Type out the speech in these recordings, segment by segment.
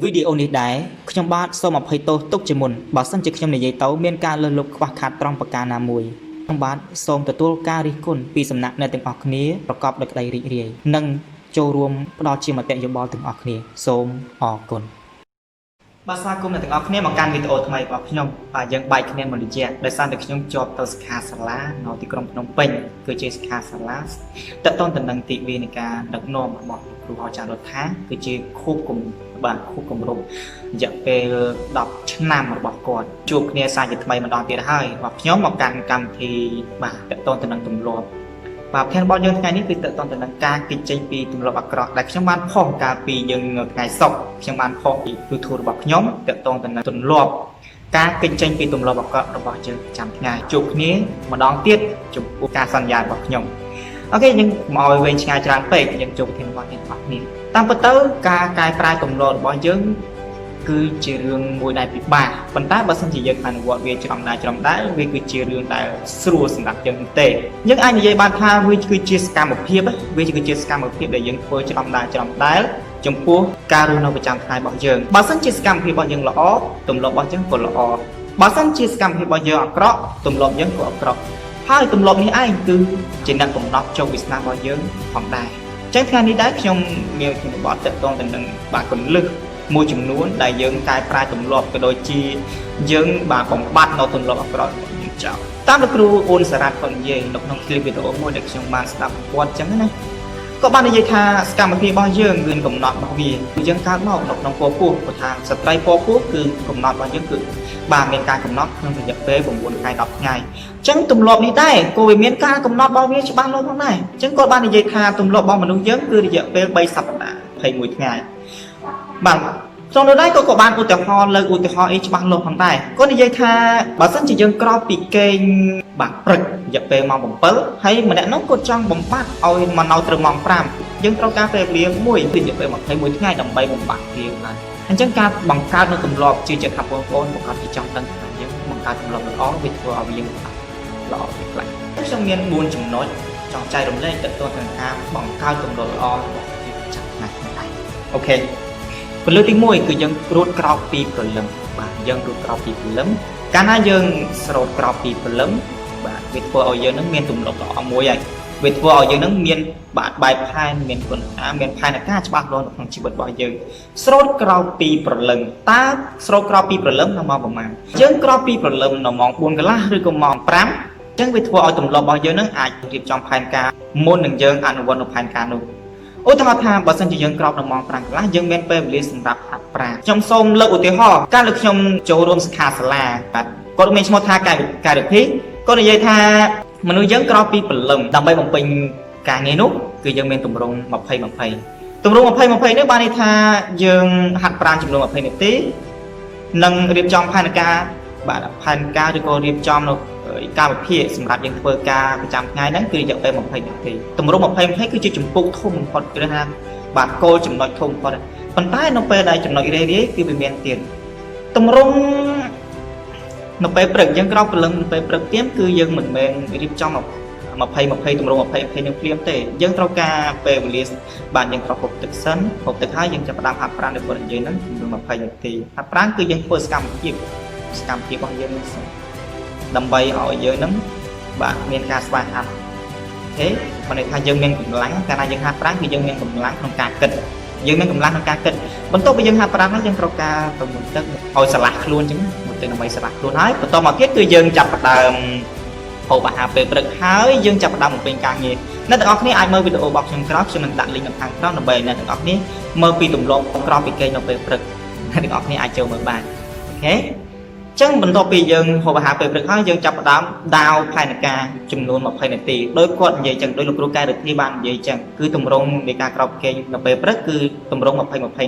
វីដេអូនេះដែរខ្ញុំបាទសូមអភ័យទោសទុកជាមុនបើសិនជាខ្ញុំនិយាយទៅមានការលើសលប់ខ្វះខាតត្រង់ប្រការណាមួយខ្ញុំបាទសូមទទួលការរិះគន់ពីសំណាក់អ្នកទាំងអស់គ្នាប្រកបដោយក្តីរីករាយនិងចូលរួមផ្ដល់ជាមតិយោបល់ទាំងអស់គ្នាសូមអរគុណបាទស្វាគមន៍អ្នកទាំងអស់គ្នាមកកាន់វីដេអូថ្មីរបស់ខ្ញុំបាទយើងបែកគ្នាមួយរយៈដោយសារតែខ្ញុំជាប់ទៅសិក្ខាសាលានៅទីក្រុងភ្នំពេញគឺជាសិក្ខាសាលាតកតងទៅនឹងទិវានៃការដឹកនាំរបស់គ្រូអាចារ្យរដ្ឋាគឺជាខូបគំបាទខូបគម្រប់រយៈពេល10ឆ្នាំរបស់គាត់ជួបគ្នាសាជាថ្មីម្ដងទៀតហើយរបស់ខ្ញុំមកកាន់កម្មវិធីបាទតកតងទៅនឹងទម្លាប់បាទផែនរបស់យើងថ្ងៃនេះគឺតកតងទៅនឹងការគេចចេញពីទម្លាប់អាក្រក់ដែលខ្ញុំបានផុសកាលពីយើងថ្ងៃសុក្រខ្ញុំបានផុសពី YouTube របស់ខ្ញុំតកតងទៅនឹងទម្លាប់ការគេចចេញពីទម្លាប់អាក្រក់របស់យើងប្រចាំថ្ងៃជួបគ្នាម្ដងទៀតចំពោះការសន្យារបស់ខ្ញុំអូខេយើងមកឲ្យវែងឆ្ងាយច្រើនពេកយើងជួបប្រធានរបស់យើងរបស់គ្នាតាមពិតទៅការកែប្រែទម្លាប់របស់យើងគឺជារឿងមួយដែលពិបាកប៉ុន្តែបើសិនជាយើងអនុវត្តវាច្រំដែរវាគឺជារឿងដែលស្រួលសម្រាប់យើងទេយើងអាចនិយាយបានថាវាគឺជាសកម្មភាពវាគឺជាសកម្មភាពដែលយើងធ្វើច្រំដែរចំពោះការរស់នៅប្រចាំថ្ងៃរបស់យើងបើសិនជាសកម្មភាពរបស់យើងល្អទម្លាប់របស់យើងក៏ល្អបើសិនជាសកម្មភាពរបស់យើងអាក្រក់ទម្លាប់យើងក៏អាក្រក់ហើយទម្លាប់នេះឯងគឺជាអ្នកកំណត់ជោគវាសនារបស់យើងផងដែរអញ្ចឹងថ្ងៃនេះដែរខ្ញុំមានជំនាញបត់តកតងទៅនឹងបាទគន្លឹះមួយចំនួនដែលយើងកែប្រែទម្លាប់ក៏ដូចជាយើងបាទបំបត្តិនៅទម្លាប់អាក្រក់របស់យើងចោលតាមលោកគ្រូអូនសារ៉ាត់គាត់និយាយនៅក្នុងคลิปវីដេអូមួយដែលខ្ញុំបានស្ដាប់គាត់អញ្ចឹងណាក៏បាននិយាយថាសកម្មភាពរបស់យើងគឺកំណត់របស់វាគឺយើងកើតមកនៅក្នុងពពោះព្រោះថាស្ត្រីពពោះគឺកំណត់របស់យើងគឺបាទមានការកំណត់ក្នុងរយៈពេល9ខែ10ថ្ងៃអញ្ចឹងទម្លាប់នេះដែរក៏វាមានការកំណត់របស់វាច្បាស់លាស់ផងដែរអញ្ចឹងគាត់បាននិយាយថាទម្លាប់របស់មនុស្សយើងគឺរយៈពេល3សប្តាហ៍21ថ្ងៃបាទក្នុងនោះដែរក៏បានឧទាហរណ៍លើកឧទាហរណ៍អីច្បាស់លាស់ផងដែរគាត់និយាយថាបើសិនជាយើងក្រោកពីគេងបាទព្រឹករយៈពេលម៉ោង7ហើយម្នាក់នោះគាត់ចង់បំបត្តិឲ្យមកនៅត្រឹមម៉ោង5យើងត្រូវការពេលវេលាមួយរយៈពេល21ថ្ងៃដើម្បីបំបត្តិវាដែរអញ្ចឹងការបង្កើតនៅទម្លាប់ជាចិត្តថាបងប្អូនប្រកបជាចង់ដឹងថាយើងបង្កើតទម្លាប់ល្អវាធ្វើឲ្យយើងល្អពីខ្លះខ្ញុំមាន4ចំណុចចង់ចែករំលែកទៅទៅនឹងការបង្កើតទម្លាប់ល្អរបស់យើងចាំថ្ងៃនេះអូខេពលិទ្ធទី1គឺយើងរត់ក្រោកពីព្រលឹមបាទយើងរត់ក្រោកពីព្រលឹមកាលណាយើងស្រោតក្រោកពីព្រលឹមបាទវាធ្វើឲ្យយើងនឹងមានទម្លាប់ល្អមួយហើយវាធ្វើឲ្យយើងនឹងមានបាទបែបផែនមានគុណមានផែនការច្បាស់លាស់នៅក្នុងជីវិតរបស់យើងស្រោតក្រោកពីព្រលឹមតើស្រោតក្រោកពីព្រលឹមនៅម៉ោងប្រហែលយើងក្រោកពីព្រលឹមនៅម៉ោង4កន្លះឬក៏ម៉ោង5អញ្ចឹងវាធ្វើឲ្យទម្លាប់របស់យើងនឹងអាចរៀបចំផែនការមុននឹងយើងអនុវត្តនៅផែនការនោះឧទាហរណ៍ថាបើសិនជាយើងក្រោកនៅម៉ោង5កន្លះយើងមានពេលវេលាសម្រាប់ហាត់ប្រាណខ្ញុំសូមលើកឧទាហរណ៍កាលលើខ្ញុំចូលរួមសិក្ខាសាលាបាទគាត់មានឈ្មោះថាកាយរិទ្ធិគាត់និយាយថាមនុស្សយើងក្រោកពីព្រលឹមដើម្បីបំពេញការងារនោះគឺយើងមានទម្រង់20ទម្រង់20នេះបានន័យថាយើងហាត់ប្រាណចំនួន20នាទីនិងរៀបចំផែនការបាទផែនការឬក៏រៀបចំនៅកាលវិភាគសម្រាប់យើងធ្វើការប្រចាំថ្ងៃហ្នឹងគឺរយៈពេល20នាទីទម្រង់20គឺជាជំពូកធំបំផុតគឺថាបាទគោលចំណុចធំបំផុតប៉ុន្តែនៅពេលដែលចំណុចរាយគឺវាមានទៀតទម្រង់នៅពេលព្រឹកយើងក្រោកព្រលឹមនៅពេលព្រឹកទៀតគឺយើងមិនមែនរៀបចំ20ទម្រង់20នឹងភ្លាមទេយើងត្រូវការពេលវេលាបាទយើងត្រូវហូបទឹកសិនហូបទឹកហើយយើងចាប់ផ្ដើមហាត់ប្រាណដោយគាត់និយាយហ្នឹងទម្រង់20នាទីហាត់ប្រាណគឺយើងធ្វើសកម្មភាពរបស់យើងដើម្បីឲ្យយើងនឹងបាទមានការស្វែងហាត់អូខេបើន័យថាយើងមានកម្លាំងកាលណាយើងហាត់ប្រាណគឺយើងមានកម្លាំងក្នុងការគិតយើងមានកម្លាំងក្នុងការគិតបន្ទាប់ពីយើងហាត់ប្រាណហើយយើងត្រូវការទៅមុនទឹកឲ្យស្រឡះខ្លួនអញ្ចឹងមុនទឹកដើម្បីស្រឡះខ្លួនហើយបន្តមកទៀតគឺយើងចាប់ផ្ដើមហូបអាហារពេលព្រឹកហើយយើងចាប់ផ្ដើមបំពេញការងារអ្នកទាំងអស់គ្នាអាចមើលវីដេអូរបស់ខ្ញុំក្រោយខ្ញុំនឹងដាក់ link នៅខាងក្រោមដើម្បីអ្នកទាំងអស់គ្នាមើលពីទម្លាប់ក្រោយពីគេនៅពេលព្រឹកអ្នកទាំងអស់គ្នាអាចចូលមើលបានអូខេចឹងបន្ទាប់ពីយើងហូបអាហារពេលព្រឹកហើយយើងចាប់ផ្ដើមដាវផែនការចំនួន20នាទីដោយគាត់និយាយចឹងដោយលោកគ្រូកែរិទ្ធីបាននិយាយចឹងគឺទម្រង់នៃការក្រោកគេនៅពេលព្រឹកគឺទម្រង់20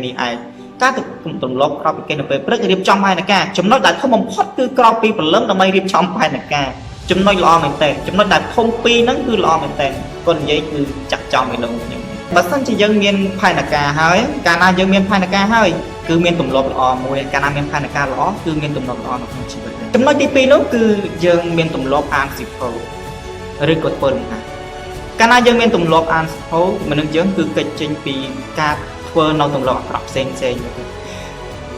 នេះឯងការទម្លាប់ក្រោកគេនៅពេលព្រឹករៀបចំផែនការចំណុចដែលធំបំផុតគឺក្រោកពីព្រលឹមដើម្បីរៀបចំផែនការចំណុចល្អមែនតើចំណុចដែលធំពីរហ្នឹងគឺល្អមែនតើគាត់និយាយគឺចាក់ចំឯនោះខ្ញុំបើសិនជាយើងមានផែនការហើយកាលណាយើងមានផែនការហើយគឺមានទម្លាប់ល្អមួយកាលណាមានផែនការល្អគឺមានទម្លាប់ល្អនៅក្នុងជីវិតចំណុចទី2នោះគឺយើងមានទម្លាប់អានសៀវភៅឬក៏ធ្វើលំហាត់កាលណាយើងមានទម្លាប់អានសៀវភៅមនុស្សយើងគឺកិច្ចចេញពីការធ្វើនៅទម្លាប់អាក្រក់ផ្សេង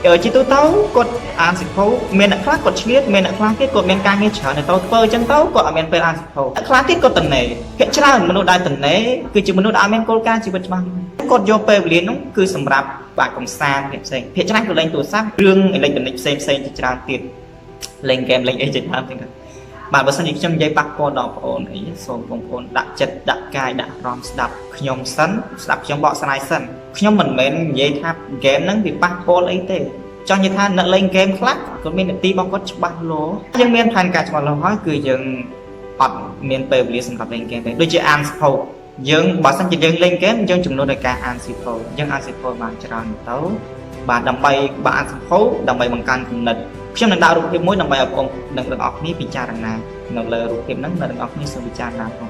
chỉ tôi tao cột ăn xịt phô miền đặc khác cột chiết miền đặc khác cái cột miền cang nghe chở này tao phơi chân tao cột miền phơi ăn xịt phô đặc khác cái cột tận này hiện ra mình nuôi đại tận này cứ chỉ mình nuôi đại miền cô ca chỉ vật bằng cột vô phơi liền nó cứ sầm rạp bà công sang hiện ra cứ lên tủ sát riêng lên tận này xem chỉ ra tiền lên game lên agent làm thế bạn bớt sân trong giấy bạc con đỏ ổn ấy số phong ổn đặt chất đặt cài đặt rom đập nhom sấn đập trong bọ sài sân nhom mình mến giấy tháp game nắng bị bạc con lấy thế cho như than nợ lên game khác còn bên tí bong có bạc lố nhưng miền thành cả chọn là hỏi cười dừng ọt miền tây bị sân gặp lên game đôi chị ăn sầu dừng bỏ sân chỉ dừng lên game dừng chúng nó đại ca ăn sầu dừng ăn sầu bạn tròn tấu bạn đầm bay bạn sầu đầm bay bằng can cùng nịch trong lần đào ruột mối nằm bài ở cùng đừng được ọc ní bị cha rằng nào nằm lờ ruột nắng là đừng ọc ní sự bị cha nào không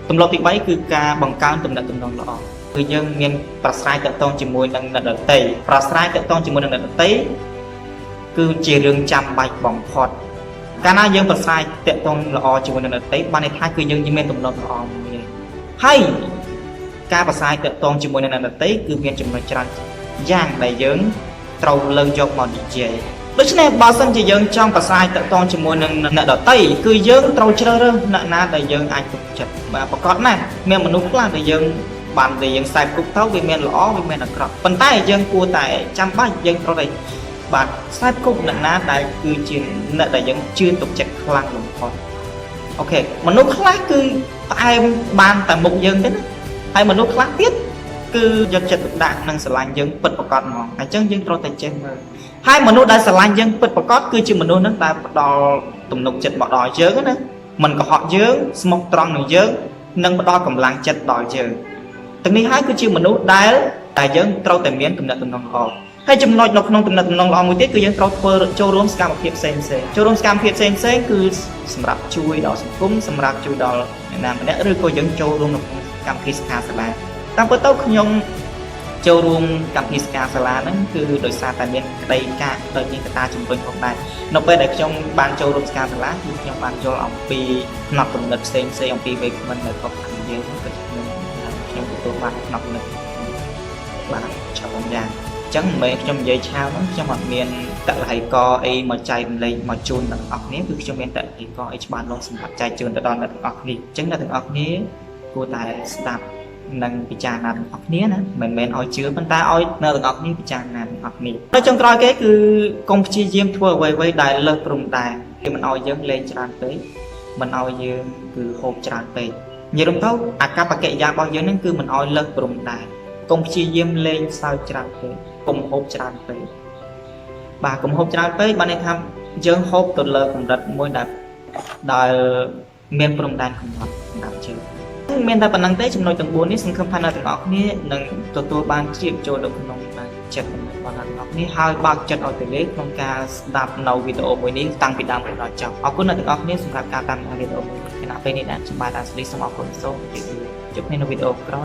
tụm lọt thì bấy cứ ca bằng cao tụm đã tụm đòn lọ người dân miền Prasai tự tôn chỉ mùi nâng đợt tây Prasai tự tôn chỉ mùi nâng đợt tây cứ chỉ riêng chăm bạch bỏng phọt ca na dân Prasai tự tôn lọ chỉ mùi nâng đợt tây ban này thay cứ dân như miền tụm lọt lọ hay ca Prasai tự tôn chỉ mùi nâng đợt tây cứ miền chùm nói tràn giang đại dân trâu lân dọc mòn dễ lúc này bao sân chỉ dân trong và sai tự tôn chỉ muốn nợ đỏ tây cứ dân trâu chơi rơ nợ na đại dân anh tục chật và có con này miền mình nút là đại dân bàn đại dân sai cục tháo vì miền lõ vì miền là cọp phần tay dân cua tại trăm bát dân trâu đây bạn sai cục nợ na đại cứ chỉ nợ đại dân chưa tục chật khang đồng con ok mình nút khác cứ ai ban tại một dân thế hay mình nút khác tiếp cứ dân chật tục đạn năng sờ lạnh dân bật vào con mòn anh chân dân trâu tay trên hai mình nuôi đại sờ lạnh dân bật vào con cứ chỉ mình nuôi nước ta đo tụm nục chật bỏ đòi dớn nữa mình có họ dớn smoke tròn người dớn nâng đo cầm lăng chật đòi dớn từng này hai cứ chỉ mình nuôi đại dân trâu tay miến tụm nợ tụm nông họ hay chấm nói nông tụm nợ tụm nông họ một tiết cứ dân trâu phơ châu rôm scam một hiệp sen châu rôm scam hiệp sen cứ sầm rạp chui đỏ sầm cúng sầm rạp chui đỏ nam này rồi coi dân châu rôm nông scam hiệp sen sala tăng bớt tốc nhung châu rùm cầm hít ca sala nó cứ đổi xa tại miền tây ca đôi như ta chụp bên phòng này nó bây để trong ban châu rùm ca sala thì trong ban châu ông pi nọc cùng lịch xem ông pi về mình là có thành viên trong tôi ban nọc lịch bạn chào ông già chẳng mấy trong giấy trao nó trong mặt miền tại lại co ấy mà chạy lên mà chôn là ọc nếu cứ trong miền tại thì có ấy ban luôn sinh hoạt chạy chôn tại đòn là ọc đi chính là từng ọc nếu cô tài start nâng bị tràn nằm học nía nữa mình oi chứa bên ta oi nơi học ní bị tràn nằm học ní nói trong coi cái cứ công chi diêm thua với đại lơ rùng tài thì mình oi dâng lên tràn tới mình oi dương cứ hộp tràn tới nhiều đồng thấu các bà kệ ra bao nhiêu nên cứ mình oi lơ rùng tài công chi diêm lên sao tràn tới cùng hộp tràn tới bà cùng hộp tràn tới bạn này tham dâng hộp từ lơ cùng đặt môi đặt đòi miền rùng tài cùng học làm chưa miền ta bản năng tế trong nội từng bốn ní sinh không phải là từng óc ní nâng tôi ban chịu cho được nông ban chật bản năng óc ní hai ba chật ở từ lết nông ca đạp nâu video mới ní tăng bị đam của nó chọc óc cũng là từng óc ní sinh gặp ca tăng video cái nào bên này đã chúng ta đã xử lý xong óc của số chụp nên video có